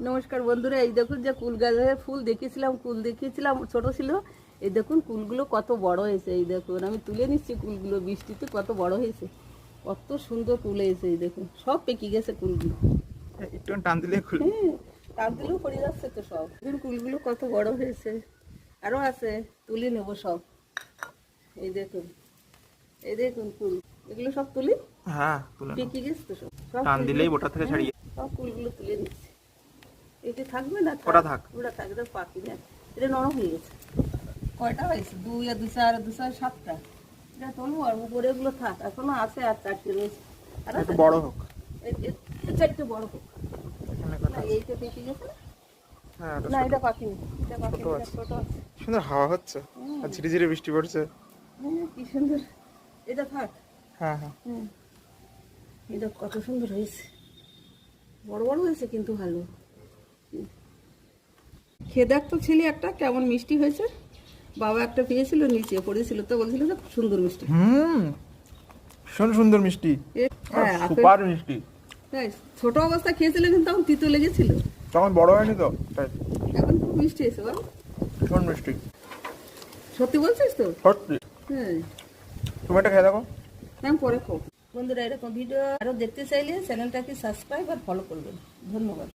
নমস্কার বন্ধুরা, এই দেখুন যে কুল গাছের ফুল দেখিয়েছিলাম ছোট ছিল। এই দেখুন কুলগুলো কত বড় হয়েছে। এই দেখুন আমি তুলে নিচ্ছি কুলগুলো, বৃষ্টিতে কত বড় হয়েছে, কত সুন্দর কুল হয়েছে। এই দেখুন সব পেকে গেছে কুলগুলো। একটু টান দিলে খুলে। হ্যাঁ, টান দিলেও পড়ে যাচ্ছে তো সব। দেখুন কুলগুলো কত বড় হয়েছে, আরও আছে, তুলে নেবো সব। এই দেখুন, এই দেখুন কুল, এগুলো সব তুলি। হ্যাঁ, তুলে নাও। পেকে গেছে তো সব, সব টান কুলগুলো- দিলেই ওটা থেকে ছাড়িয়ে। সব কুলগুলো তুলে নিচ্ছি। এটা থাকবে না, ওটা থাক। ওটা থাক, এটা পাখি না, এটা নরম হয়ে গেছে। কয়টা হয়েছে? 2 আর 2 আর 2 আর 7টা। এটা তুলবো আর উপরে এগুলো থাক, এখনো আছে আর 4টে রয়েছে। আর একটু বড় হোক। এই 4টে বড় হোক। এখানে না কথা আছে। এইটা পেকে গেছে না? হ্যাঁ, ওটা না ছোট। এটা পাখিনি, এটা পাখিনি, ছোট এটা আছে। ছোট আছে। সুন্দর হাওয়া হচ্ছে আর ঝিরি ঝিরি বৃষ্টি পড়ছে। কি সুন্দর, এটা থাক। হ্যাঁ হ্যাঁ, এটা কত সুন্দর হয়েছে, বড় বড় হয়েছে কিন্তু ভালো। খেয়ে দেখ তো ছেলে একটা কেমন মিষ্টি হয়েছে। বাবা একটা পেয়েছিল, নিচে পড়েছিল, তো বলছিল যে খুব সুন্দর মিষ্টি। ভীষণ সুন্দর মিষ্টি। হ্যাঁ, সুপার মিষ্টি। তাই ছোট অবস্থা খেয়েছিল কিন্তু তখন তিতো লেগেছিল, তখন বড় হয়নি তো তাই। এখন খুব মিষ্টি হয়েছে বল। ভীষণ মিষ্টি, সত্যি বলছিস তো? সত্যি। হ্যাঁ, তুমি এটা খেয়ে দেখো। আমি পরে খাবো। বন্ধুরা, এরকম ভিডিও আরও দেখতে চাইলে চ্যানেলটাকে সাবস্ক্রাইব আর ফলো করবেন। ধন্যবাদ।